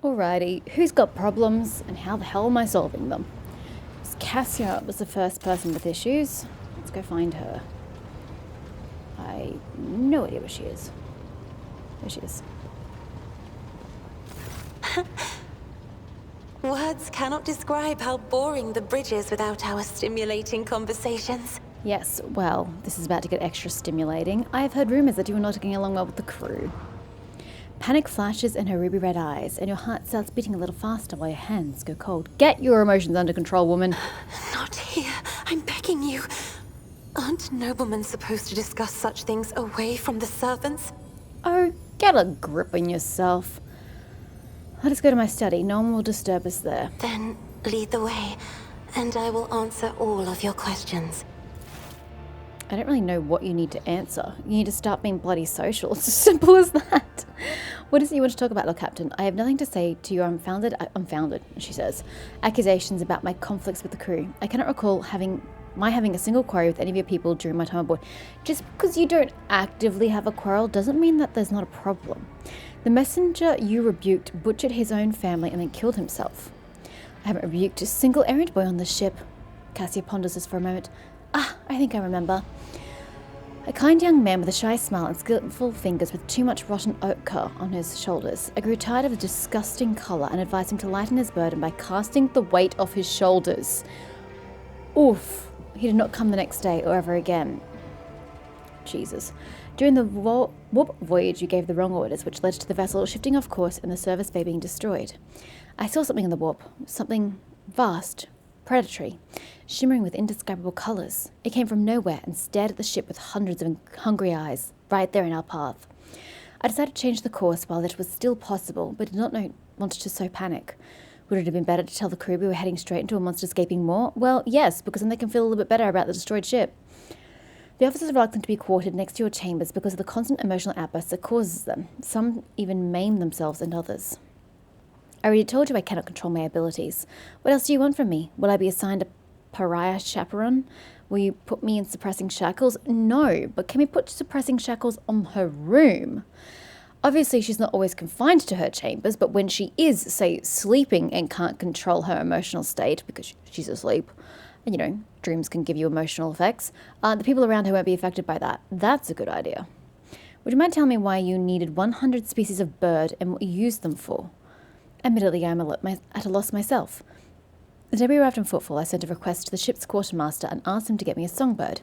Alrighty, who's got problems and how the hell am I solving them? Cassia was the first person with issues. Let's go find her. I no idea where she is. There she is. Words cannot describe how boring the bridge is without our stimulating conversations. Yes, well, this is about to get extra stimulating. I have heard rumors that you are not getting along well with the crew. Panic flashes in her ruby red eyes, and your heart starts beating a little faster while your hands go cold. Get your emotions under control, woman. Not here. I'm begging you. Aren't noblemen supposed to discuss such things away from the servants? Oh, get a grip on yourself. Let us go to my study. No one will disturb us there. Then lead the way, and I will answer all of your questions. I don't really know what you need to answer. You need to start being bloody social. It's as simple as that. What is it you want to talk about, Lord Captain? I have nothing to say to your unfounded, she says, accusations about my conflicts with the crew. I cannot recall having a single quarrel with any of your people during my time aboard. Just because you don't actively have a quarrel doesn't mean that there's not a problem. The messenger you rebuked butchered his own family and then killed himself. I haven't rebuked a single errand boy on this ship. Cassia ponders this for a moment. I think I remember. A kind young man with a shy smile and skillful fingers with too much rotten ochre on his shoulders. I grew tired of the disgusting colour and advised him to lighten his burden by casting the weight off his shoulders. Oof. He did not come the next day or ever again. Jesus. During the warp voyage, you gave the wrong orders, which led to the vessel shifting off course and the service bay being destroyed. I saw something in the warp. Something vast. Predatory, shimmering with indescribable colours. It came from nowhere and stared at the ship with hundreds of hungry eyes, right there in our path. I decided to change the course while it was still possible, but did not want to sow panic. Would it have been better to tell the crew we were heading straight into a monster's gaping maw? Well, yes, because then they can feel a little bit better about the destroyed ship. The officers are reluctant to be quartered next to your chambers because of the constant emotional outbursts it causes them. Some even maim themselves and others. I already told you I cannot control my abilities. What else do you want from me? Will I be assigned a pariah chaperone? Will you put me in suppressing shackles? No, but can we put suppressing shackles on her room? Obviously, she's not always confined to her chambers, but when she is, say, sleeping and can't control her emotional state because she's asleep, and dreams can give you emotional effects, the people around her won't be affected by that. That's a good idea. Would you mind telling me why you needed 100 species of bird and what you used them for? Admittedly, I'm at a loss myself. The day we arrived in Footfall, I sent a request to the ship's quartermaster and asked him to get me a songbird.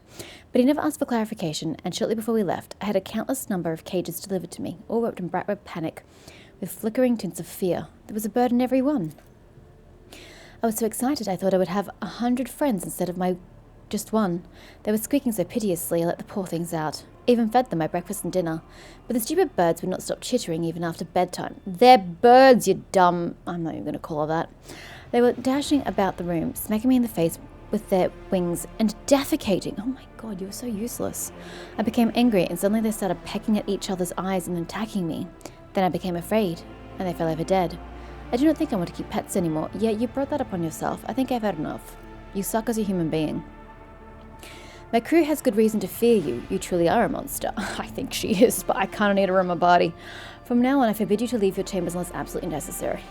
But he never asked for clarification, and shortly before we left, I had a countless number of cages delivered to me, all wrapped in bright red panic, with flickering tints of fear. There was a bird in every one. I was so excited I thought I would have 100 friends instead of my just one. They were squeaking so piteously I let the poor things out. Even fed them my breakfast and dinner. But the stupid birds would not stop chittering even after bedtime. They're birds, you dumb... I'm not even going to call her that. They were dashing about the room, smacking me in the face with their wings and defecating. Oh my god, you were so useless. I became angry and suddenly they started pecking at each other's eyes and attacking me. Then I became afraid, and they fell over dead. I do not think I want to keep pets anymore. Yeah, you brought that upon yourself. I think I've had enough. You suck as a human being. My crew has good reason to fear you. You truly are a monster. I think she is, but I can't need her in my body. From now on, I forbid you to leave your chambers unless absolutely necessary.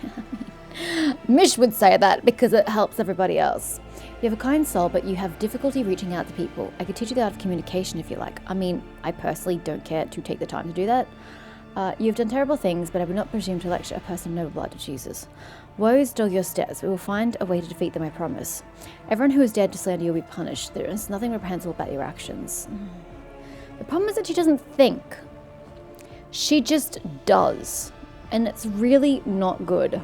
Mish would say that because it helps everybody else. You have a kind soul, but you have difficulty reaching out to people. I could teach you the art of communication if you like. I mean, I personally don't care to take the time to do that. You have done terrible things, but I would not presume to lecture a person of noble blood. Jesus. Woes dog your steps. We will find a way to defeat them, I promise. Everyone who has dared to slander you will be punished. There is nothing reprehensible about your actions. The problem is that she doesn't think. She just does. And it's really not good.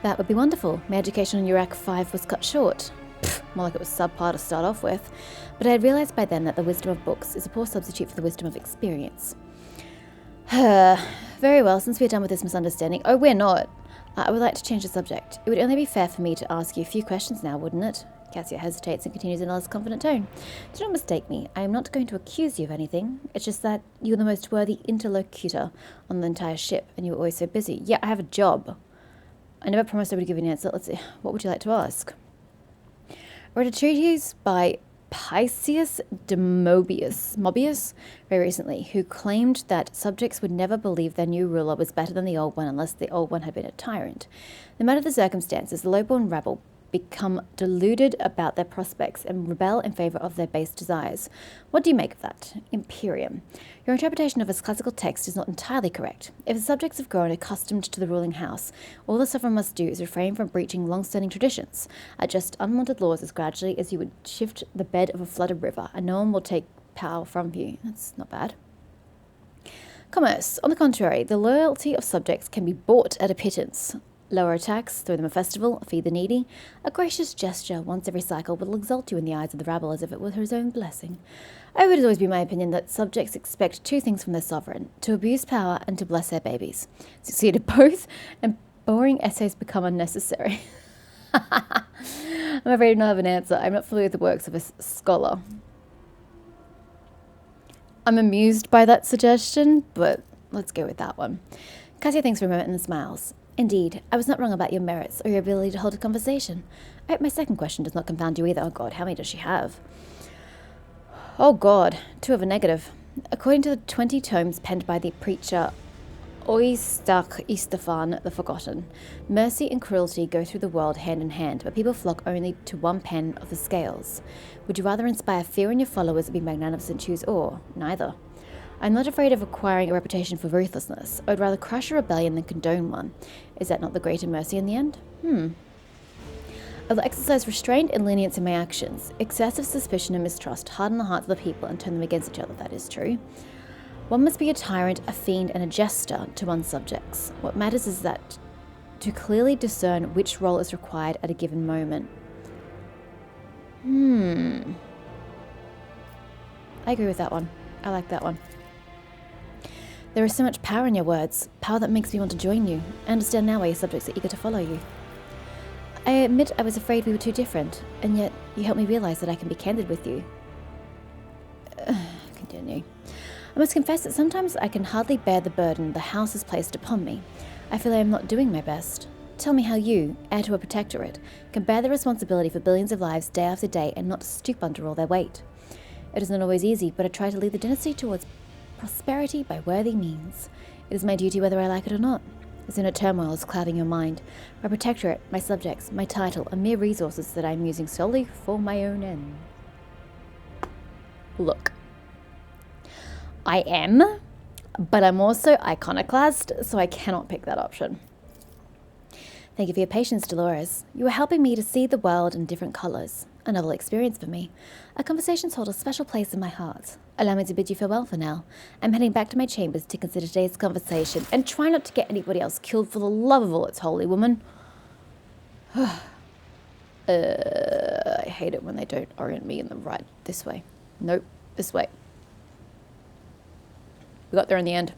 That would be wonderful. My education on Urak 5 was cut short. More like it was subpar to start off with. But I had realised by then that the wisdom of books is a poor substitute for the wisdom of experience. Very well, since we are done with this misunderstanding... Oh, we're not. I would like to change the subject. It would only be fair for me to ask you a few questions now, wouldn't it? Cassia hesitates and continues in a less confident tone. Do not mistake me. I am not going to accuse you of anything. It's just that you are the most worthy interlocutor on the entire ship, and you are always so busy. Yeah, I have a job. I never promised I would give you an answer. Let's see. What would you like to ask? I read a treatise by Pisceus de Mobius very recently, who claimed that subjects would never believe their new ruler was better than the old one unless the old one had been a tyrant. No matter the circumstances, the lowborn rabble become deluded about their prospects and rebel in favour of their base desires. What do you make of that? Imperium. Your interpretation of this classical text is not entirely correct. If the subjects have grown accustomed to the ruling house, all the sovereign must do is refrain from breaching long-standing traditions, adjust unwanted laws as gradually as you would shift the bed of a flooded river, and no one will take power from you. That's not bad. Commerce. On the contrary, the loyalty of subjects can be bought at a pittance. Lower a tax, throw them a festival, feed the needy. A gracious gesture once every cycle will exalt you in the eyes of the rabble as if it were his own blessing. Oh, it has always been my opinion that subjects expect two things from their sovereign, to abuse power and to bless their babies. Succeeded both, and boring essays become unnecessary. I'm afraid I don't have an answer. I'm not familiar with the works of a scholar. I'm amused by that suggestion, but let's go with that one. Cassia thinks for a moment and smiles. Indeed, I was not wrong about your merits or your ability to hold a conversation. I hope my second question does not confound you either. Oh God, how many does she have? Oh God, 2 of a negative. According to the 20 tomes penned by the preacher Oistach Istefan the Forgotten, mercy and cruelty go through the world hand in hand, but people flock only to one pen of the scales. Would you rather inspire fear in your followers or be magnanimous and choose awe? Neither. I'm not afraid of acquiring a reputation for ruthlessness. I would rather crush a rebellion than condone one. Is that not the greater mercy in the end? I will exercise restraint and lenience in my actions. Excessive suspicion and mistrust harden the hearts of the people and turn them against each other. That is true. One must be a tyrant, a fiend, and a jester to one's subjects. What matters is that to clearly discern which role is required at a given moment. I agree with that one. I like that one. There is so much power in your words, power that makes me want to join you. I understand now why your subjects are eager to follow you. I admit I was afraid we were too different, and yet you helped me realize that I can be candid with you. Continue. I must confess that sometimes I can hardly bear the burden the house has placed upon me. I feel I am not doing my best. Tell me how you, heir to a protectorate, can bear the responsibility for billions of lives day after day and not stoop under all their weight. It is not always easy, but I try to lead the dynasty towards prosperity by worthy means. It is my duty whether I like it or not. This inner turmoil is clouding your mind. My protectorate, my subjects, my title are mere resources that I am using solely for my own end. Look. I am, but I'm also iconoclast, so I cannot pick that option. Thank you for your patience, Dolores. You are helping me to see the world in different colours. A novel experience for me. Our conversations hold a special place in my heart. Allow me to bid you farewell for now. I'm heading back to my chambers to consider today's conversation and try not to get anybody else killed for the love of all that's holy, woman. I hate it when they don't orient me in the right this way. Nope, this way. We got there in the end.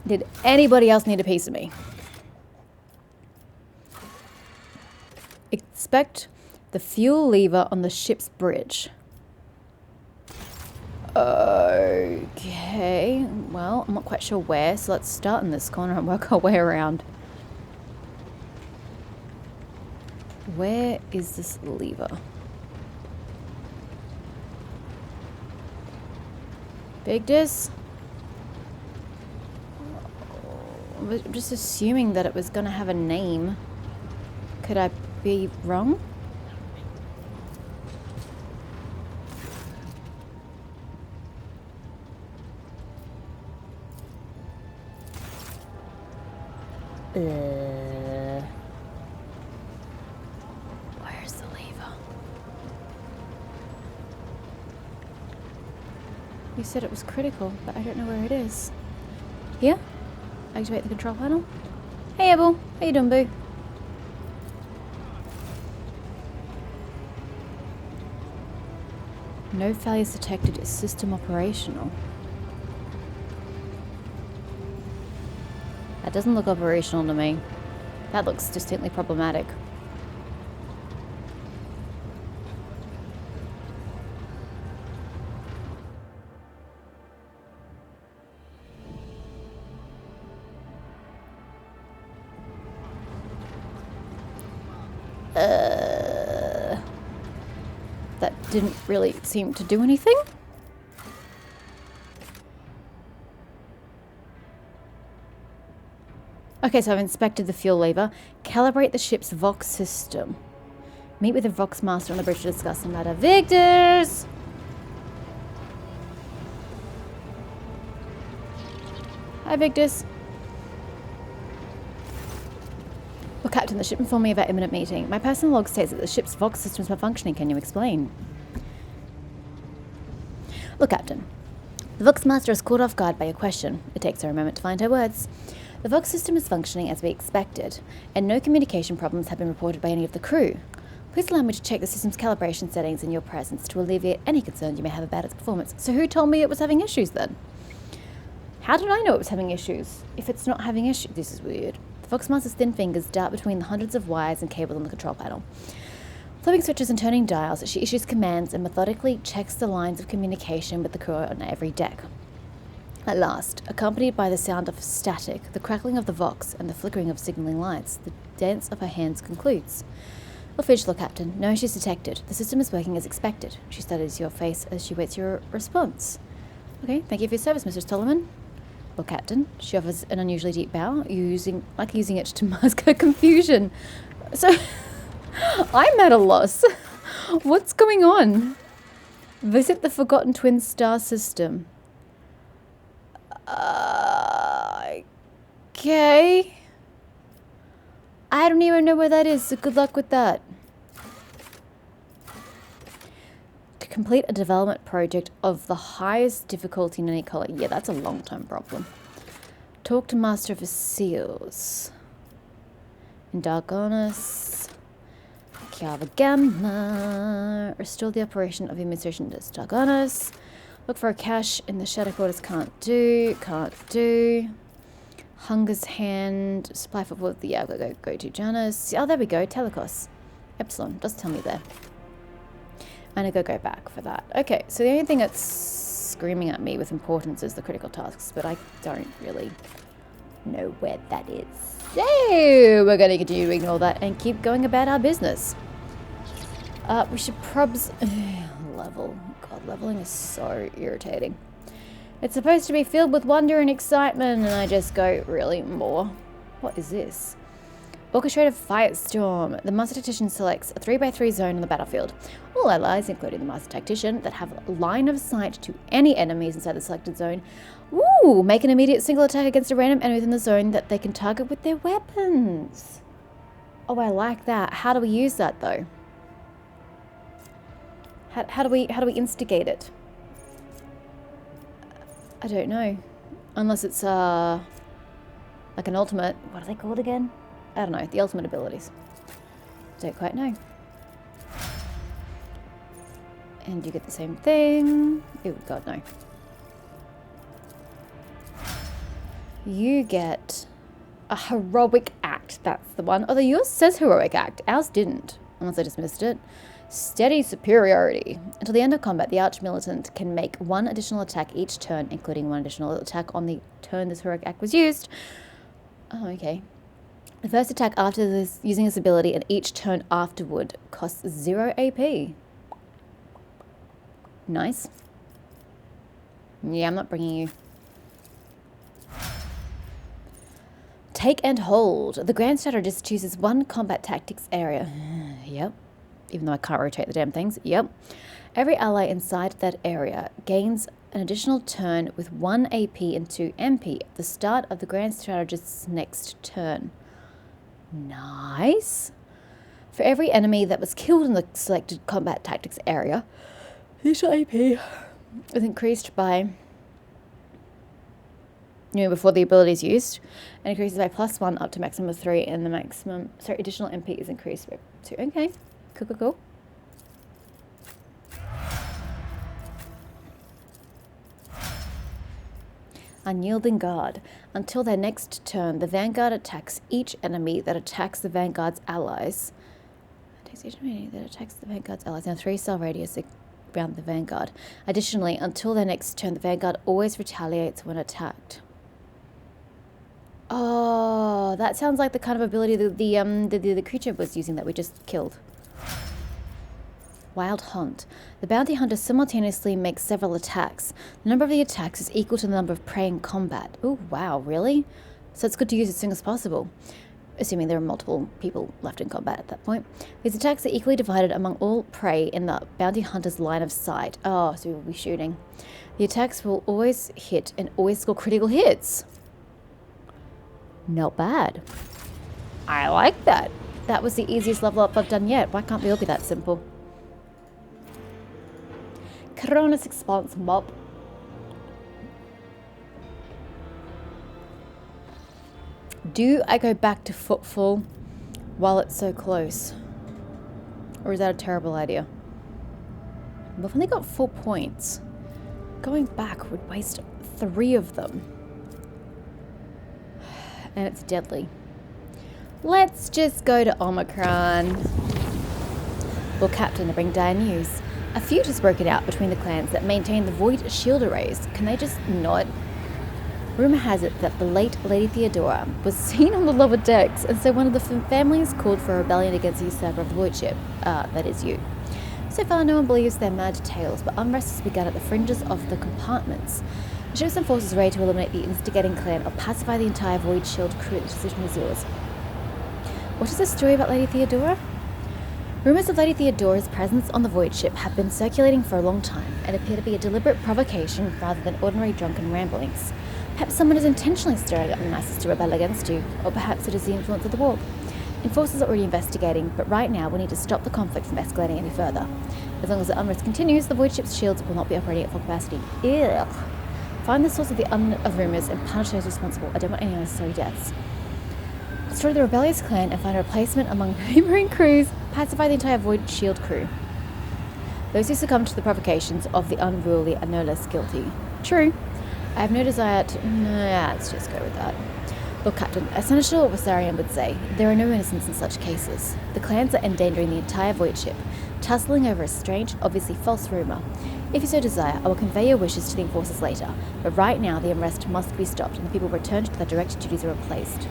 Did anybody else need a piece of me? Expect the fuel lever on the ship's bridge. Okay, well, I'm not quite sure where, so let's start in this corner and work our way around. Where is this lever? Big dis? I'm just assuming that it was going to have a name. Could I be wrong? Where's the lever? You said it was critical, but I don't know where it is. Here? Activate the control panel. Hey, Abel. How you doing, boo? No failures detected. Is system operational? That doesn't look operational to me. That looks distinctly problematic. That didn't really seem to do anything. Okay, so I've inspected the fuel lever. Calibrate the ship's Vox system. Meet with the Vox Master on the bridge to discuss the matter. Victors! Hi, Victus. Well, Captain, the ship informed me of our imminent meeting. My personal log states that the ship's Vox system is malfunctioning. Can you explain? Look, Captain. The Vox Master is caught off guard by your question. It takes her a moment to find her words. The Vox system is functioning as we expected, and no communication problems have been reported by any of the crew. Please allow me to check the system's calibration settings in your presence to alleviate any concerns you may have about its performance. So who told me it was having issues then? How did I know it was having issues if it's not having issues? This is weird. The Vox Master's thin fingers dart between the hundreds of wires and cables on the control panel. Flipping switches and turning dials, she issues commands and methodically checks the lines of communication with the crew on every deck. At last, accompanied by the sound of static, the crackling of the Vox, and the flickering of signaling lights, the dance of her hands concludes. Official, Captain. No issues detected. The system is working as expected. She studies your face as she waits your response. Okay, thank you for your service, Mr. Stollerman. Well, Captain, she offers an unusually deep bow, using it to mask her confusion. So, I'm at a loss. What's going on? Visit the Forgotten Twin Star System. Okay. I don't even know where that is, so good luck with that. To complete a development project of the highest difficulty in any color. Yeah, that's a long-term problem. Talk to Master of the Seals. Indargonus. Kiavagamma. Restore the operation of the administration to Stargonus. Look for a cache in the shadow quarters. Can't do. Hunger's hand. Supply for both. Yeah, go to Janus. Oh, there we go. Telecos. Epsilon. Does tell me there. And I go back for that. Okay, so the only thing that's screaming at me with importance is the critical tasks, but I don't really know where that is. So we're going to continue to ignore that and keep going about our business. We should probs level. God, leveling is so irritating. It's supposed to be filled with wonder and excitement, and I just go, really, more? What is this? Orchestrated Firestorm. The Master Tactician selects a 3x3 zone on the battlefield. All allies, including the Master Tactician, that have line of sight to any enemies inside the selected zone, make an immediate single attack against a random enemy within the zone that they can target with their weapons. Oh, I like that. How do we use that, though? How do we instigate it? I don't know. Unless it's like an ultimate. What are they called again? I don't know. The ultimate abilities. Don't quite know. And you get the same thing. Oh God, no. You get a heroic act. That's the one. Although yours says heroic act. Ours didn't. Unless I just missed it. Steady superiority. Until the end of combat, the Arch-Militant can make one additional attack each turn, including one additional attack on the turn this heroic act was used. Oh, okay. The first attack after this, using this ability, and each turn afterward costs 0 AP. Nice. Yeah, I'm not bringing you. Take and hold. The Grand Strategist chooses one combat tactics area. Yep. Even though I can't rotate the damn things. Yep. Every ally inside that area gains an additional turn with 1 AP and 2 MP at the start of the Grand Strategist's next turn. Nice. For every enemy that was killed in the selected combat tactics area, each AP is increased by, before the ability is used, and increases by +1 up to maximum of 3, and the maximum, additional MP is increased by 2. Okay. Cool. Unyielding Guard. Until their next turn, the Vanguard attacks each enemy that attacks the Vanguard's allies. Attacks each enemy that attacks the Vanguard's allies in a 3-cell radius around the Vanguard. Additionally, until their next turn, the Vanguard always retaliates when attacked. Oh, that sounds like the kind of ability that the creature was using that we just killed. Wild Hunt. The bounty hunter simultaneously makes several attacks. The number of the attacks is equal to the number of prey in combat. Oh, wow, really? So it's good to use as soon as possible. Assuming there are multiple people left in combat at that point. These attacks are equally divided among all prey in the bounty hunter's line of sight. Oh, so we will be shooting. The attacks will always hit and always score critical hits. Not bad. I like that. That was the easiest level up I've done yet. Why can't we all be that simple? Koronus Expanse mob. Do I go back to footfall while it's so close? Or is that a terrible idea? We've only got 4 points. Going back would waste 3 of them. And it's deadly. Let's just go to Omicron. Well, Captain, to bring dire news. A feud has broken out between the clans that maintain the void shield arrays. Can they just not? Rumour has it that the late Lady Theodora was seen on the lower decks, and so one of the families called for a rebellion against the usurper of the voidship. That is you. So far, no one believes their mad tales, but unrest has begun at the fringes of the compartments. The ships and forces are ready to eliminate the instigating clan or pacify the entire void shield crew. The decision is yours. What is the story about Lady Theodora? Rumours of Lady Theodora's presence on the void ship have been circulating for a long time and appear to be a deliberate provocation rather than ordinary drunken ramblings. Perhaps someone is intentionally stirring up the masses to rebel against you, or perhaps it is the influence of the warp. Enforcers are already investigating, but right now we need to stop the conflict from escalating any further. As long as the unrest continues, the void ship's shields will not be operating at full capacity. Ugh. Find the source of of rumours and punish those responsible. I don't want any unnecessary deaths. Destroy the rebellious clan and find a replacement among neighbouring crews. Pacify the entire void shield crew. Those who succumb to the provocations of the unruly are no less guilty. True. I have no desire to... Nah, let's just go with that. Look, Captain, as Senator Wasarian would say, there are no innocents in such cases. The clans are endangering the entire void ship, tussling over a strange, obviously false rumour. If you so desire, I will convey your wishes to the enforcers later, but right now the unrest must be stopped and the people returned to their direct duties are replaced.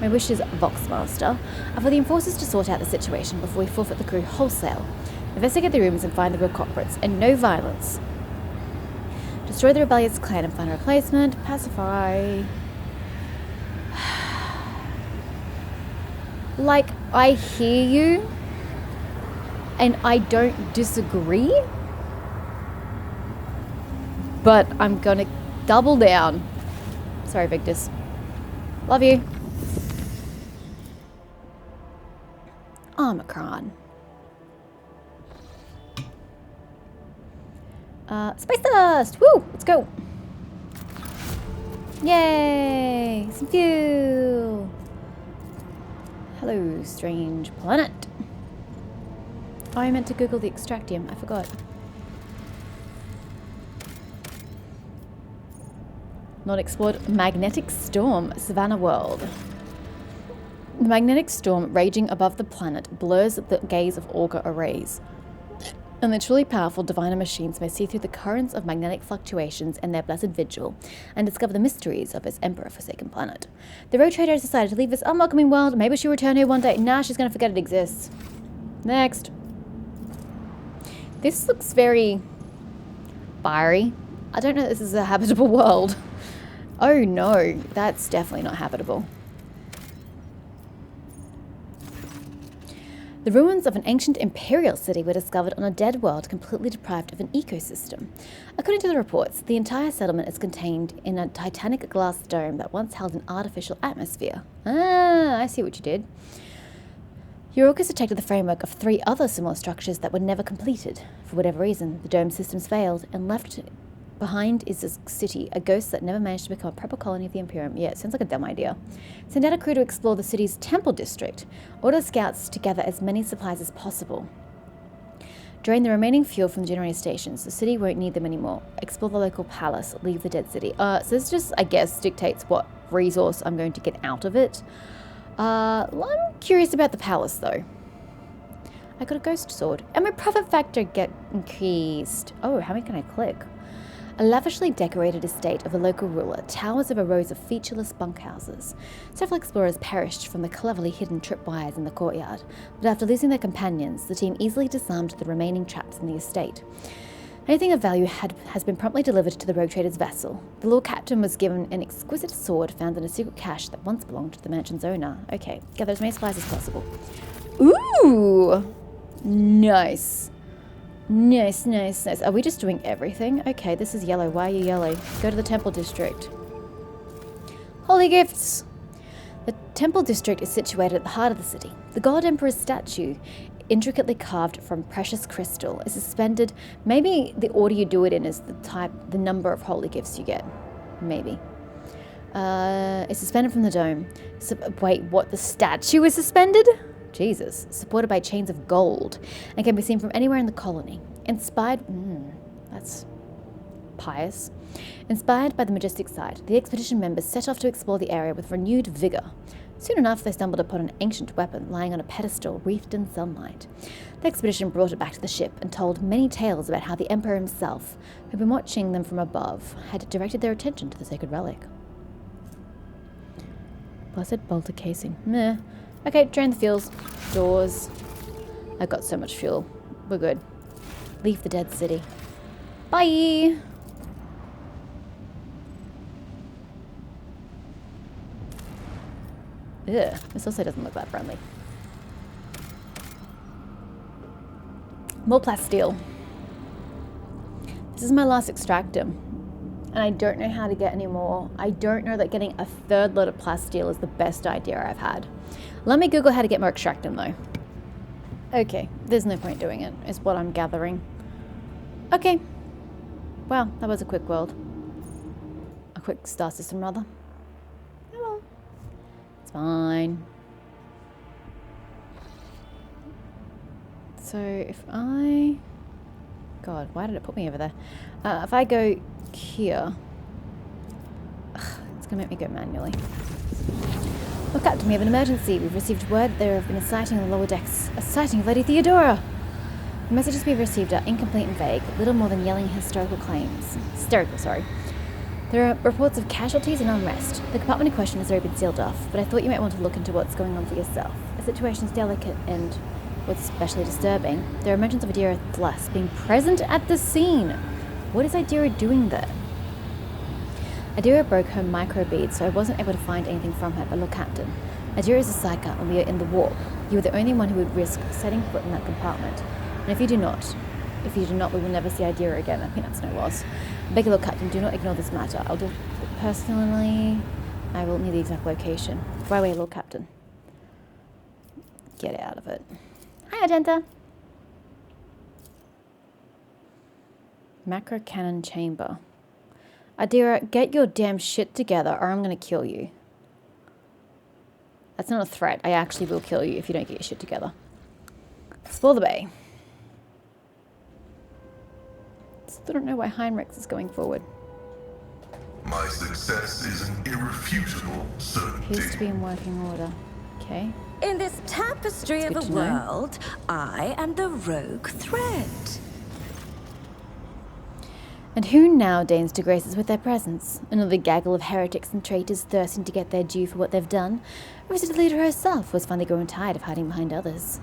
My wishes, Voxmaster, are for the enforcers to sort out the situation before we forfeit the crew wholesale. Investigate the rumours and find the real culprits, and no violence. Destroy the rebellious clan and find a replacement. Pacify. Like, I hear you, and I don't disagree, but I'm gonna double down. Sorry, Victus. Love you. Omicron. Space dust! Woo! Let's go! Yay! Some fuel! Hello, strange planet. Oh, I meant to Google the extractium. I forgot. Not explored. Magnetic storm. Savannah world. The magnetic storm raging above the planet blurs the gaze of auger arrays. And the truly powerful diviner machines may see through the currents of magnetic fluctuations in their blessed vigil and discover the mysteries of its emperor-forsaken planet. The road trader has decided to leave this unwelcoming world. Maybe she'll return here one day. Nah, she's going to forget it exists. Next. This looks very fiery. I don't know if this is a habitable world. Oh no, that's definitely not habitable. The ruins of an ancient imperial city were discovered on a dead world completely deprived of an ecosystem. According to the reports, the entire settlement is contained in a titanic glass dome that once held an artificial atmosphere. Ah, I see what you did. Eurocus detected the framework of 3 other similar structures that were never completed. For whatever reason, the dome systems failed, and left behind is a city, a ghost that never managed to become a proper colony of the Imperium. Yeah, it sounds like a dumb idea. Send out a crew to explore the city's temple district. Order scouts to gather as many supplies as possible. Drain the remaining fuel from the generator stations. The city won't need them anymore. Explore the local palace. Leave the dead city. So this just, I guess, dictates what resource I'm going to get out of it. I'm curious about the palace, though. I got a ghost sword. And my profit factor get increased. Oh, how many can I click? A lavishly decorated estate of the local ruler towers over rows of featureless bunkhouses. Several explorers perished from the cleverly hidden tripwires in the courtyard, but after losing their companions, the team easily disarmed the remaining traps in the estate. Anything of value has been promptly delivered to the rogue trader's vessel. The Lord Captain was given an exquisite sword found in a secret cache that once belonged to the mansion's owner. Okay, gather as many supplies as possible. Ooh! Nice. Nice, nice, nice. Are we just doing everything? Okay, this is yellow. Why are you yellow? Go to the temple district. Holy gifts! The temple district is situated at the heart of the city. The God Emperor's statue, intricately carved from precious crystal, is suspended. Maybe the order you do it in is the number of holy gifts you get. Maybe. It's suspended from the dome. Wait, what? The statue is suspended? Jesus. Supported by chains of gold and can be seen from anywhere in the colony. That's pious. Inspired by the majestic sight, the expedition members set off to explore the area with renewed vigor. Soon enough, they stumbled upon an ancient weapon lying on a pedestal wreathed in sunlight. The expedition brought it back to the ship and told many tales about how the Emperor himself, who'd been watching them from above, had directed their attention to the sacred relic. Blessed bolter casing. Meh. Okay, drain the fuels. Doors. I've got so much fuel. We're good. Leave the dead city. Bye! Ugh, this also doesn't look that friendly. More plasteel. This is my last extractum. And I don't know how to get any more. I don't know that getting a third load of plasteel is the best idea I've had. Let me Google how to get more extractum though. Okay, there's no point doing it, is what I'm gathering. Okay. Wow, that was a quick world. A quick star system, rather. Oh well. It's fine. So if I... God, why did it put me over there? If I go here... it's going to make me go manually. Look, Captain, we have an emergency. We've received word there have been a sighting on the lower decks. A sighting of Lady Theodora! The messages we've received are incomplete and vague, little more than yelling hysterical claims. There are reports of casualties and unrest. The compartment in question has already been sealed off, but I thought you might want to look into what's going on for yourself. The situation is delicate and, what's especially disturbing, there are mentions of Adira Thlas being present at the scene. What is Adira doing there? Adira broke her microbead, so I wasn't able to find anything from her, but look, Captain. Adira is a psyker, and we are in the warp. You are the only one who would risk setting foot in that compartment. And if you do not, we will never see Adira again. I think that's no loss. I beg you, Lord Captain, do not ignore this matter. I'll do it personally. I will need the exact location. Fly away, Lord Captain. Get out of it. Hi, Argenta. Macro cannon chamber. Adira, get your damn shit together or I'm going to kill you. That's not a threat. I actually will kill you if you don't get your shit together. Explore the bay. Still don't know why Heinrichs is going forward. My success is an irrefutable certainty. Appears to be in working order. Okay. In this tapestry of a world, I am the rogue thread. And who now deigns to grace us with their presence? Another gaggle of heretics and traitors thirsting to get their due for what they've done? Or is it the leader herself who has finally grown tired of hiding behind others?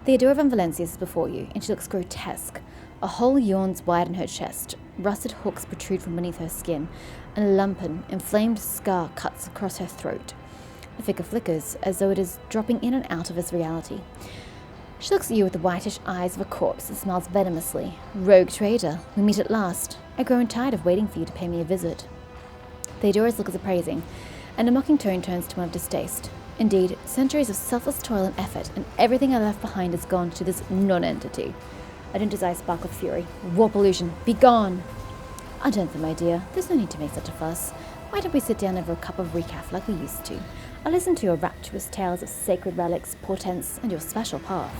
Theodora van Valencia is before you, and she looks grotesque. A hole yawns wide in her chest, rusted hooks protrude from beneath her skin, and a lumpen, inflamed scar cuts across her throat. The figure flickers, as though it is dropping in and out of its reality. She looks at you with the whitish eyes of a corpse and smiles venomously. Rogue traitor, we meet at last. I've grown tired of waiting for you to pay me a visit. Theodora's look is appraising, and a mocking tone turns to one of distaste. Indeed, centuries of selfless toil and effort, and everything I left behind has gone to this non-entity. Argenta's eyes spark with fury. Warp illusion, be gone! Argenta, my dear, there's no need to make such a fuss. Why don't we sit down over a cup of recaf like we used to? I'll listen to your rapturous tales of sacred relics, portents, and your special path.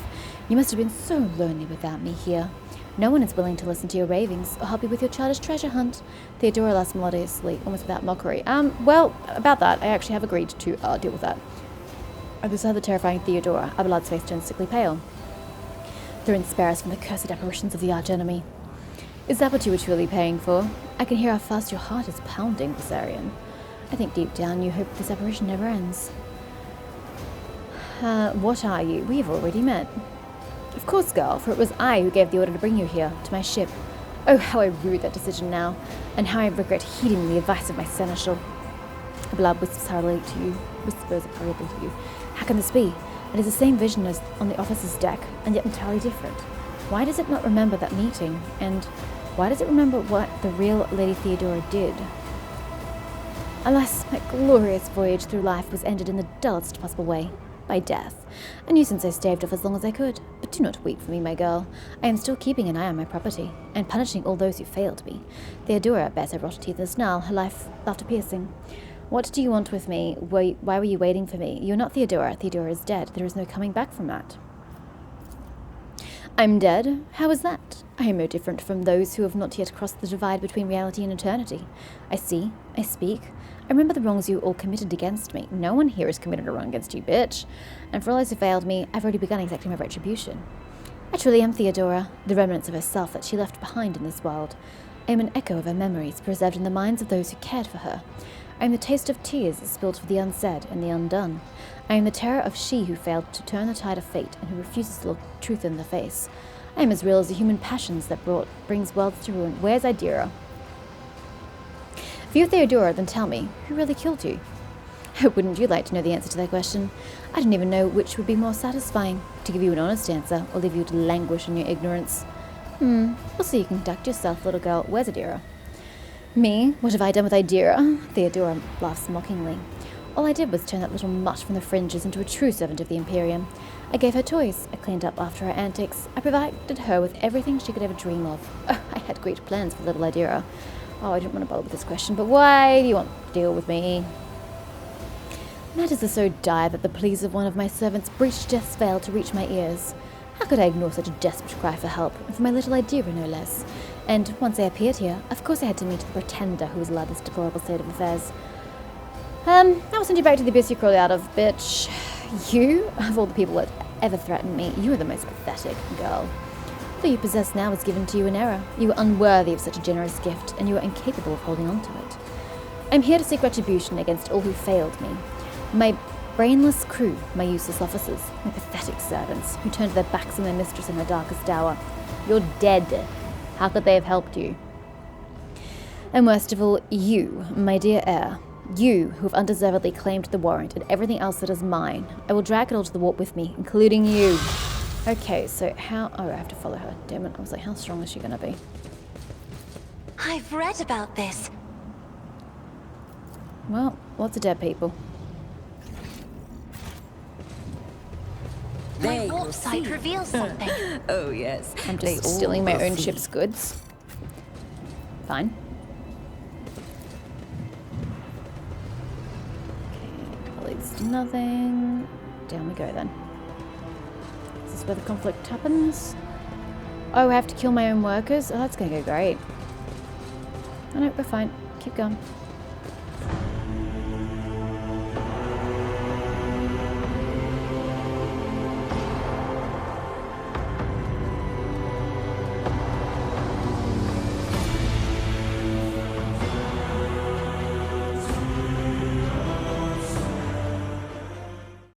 You must have been so lonely without me here. No one is willing to listen to your ravings or help you with your childish treasure hunt. Theodora laughs melodiously, almost without mockery. Well, about that, I actually have agreed to deal with that. At the sight of the terrifying Theodora, Abelard's face turns sickly pale. They're spare us from the cursed apparitions of the arch-enemy. Is that what you were truly paying for? I can hear how fast your heart is pounding, Viserion. I think deep down you hope this apparition never ends. What are you? We have already met. Of course, girl, for it was I who gave the order to bring you here, to my ship. Oh, how I rue that decision now, and how I regret heeding the advice of my seneschal. Blood whispers hurriedly to you. How can this be? It is the same vision as on the officer's deck, and yet entirely different. Why does it not remember that meeting? And why does it remember what the real Lady Theodora did? Alas, my glorious voyage through life was ended in the dullest possible way. By death. A nuisance I staved off as long as I could. But do not weep for me, my girl. I am still keeping an eye on my property, and punishing all those who failed me. Theodora bears her rotten teeth and snarl, her laughter piercing. What do you want with me? Why were you waiting for me? You're not Theodora. Theodora is dead. There is no coming back from that. I'm dead? How is that? I am no different from those who have not yet crossed the divide between reality and eternity. I see. I speak. I remember the wrongs you all committed against me. No one here has committed a wrong against you, bitch. And for all those who failed me, I've already begun exacting my retribution. I truly am Theodora, the remnants of herself that she left behind in this world. I am an echo of her memories, preserved in the minds of those who cared for her. I am the taste of tears spilled for the unsaid and the undone. I am the terror of she who failed to turn the tide of fate and who refuses to look truth in the face. I am as real as the human passions that brings worlds to ruin. Where's Idira? If you're Theodora, then tell me, who really killed you? Wouldn't you like to know the answer to that question? I don't even know which would be more satisfying, to give you an honest answer, or leave you to languish in your ignorance. We'll see you conduct yourself, little girl. Where's Idira? Me? What have I done with Idira? Theodora laughs mockingly. All I did was turn that little mutt from the fringes into a true servant of the Imperium. I gave her toys, I cleaned up after her antics, I provided her with everything she could ever dream of. Oh, I had great plans for little Idira. Oh, I didn't want to bother with this question, but why do you want to deal with me? Matters are so dire that the pleas of one of my servants breached death's veil to reach my ears. How could I ignore such a desperate cry for help, and for my little Idira no less? And once I appeared here, of course I had to meet the pretender who has allowed this deplorable state of affairs. I'll send you back to the abyss you crawled out of, bitch. You, of all the people that ever threatened me, you are the most pathetic girl. What you possess now was given to you in error. You were unworthy of such a generous gift, and you are incapable of holding on to it. I'm here to seek retribution against all who failed me. My brainless crew, my useless officers, my pathetic servants, who turned their backs on their mistress in her darkest hour. You're dead. How could they have helped you? And worst of all, you, my dear heir. You, who have undeservedly claimed the warrant and everything else that is mine. I will drag it all to the warp with me, including you. Okay, so how... Oh, I have to follow her. Damn it. I was like, how strong is she gonna be? I've read about this. Well, lots of dead people. My warp site reveals something. Oh, yes. I'm just stealing my own ship's goods. Fine. Okay, that leads to nothing. Down we go then. Is this where the conflict happens? Oh, I have to kill my own workers? Oh, that's gonna go great. Oh no, we're fine. Keep going.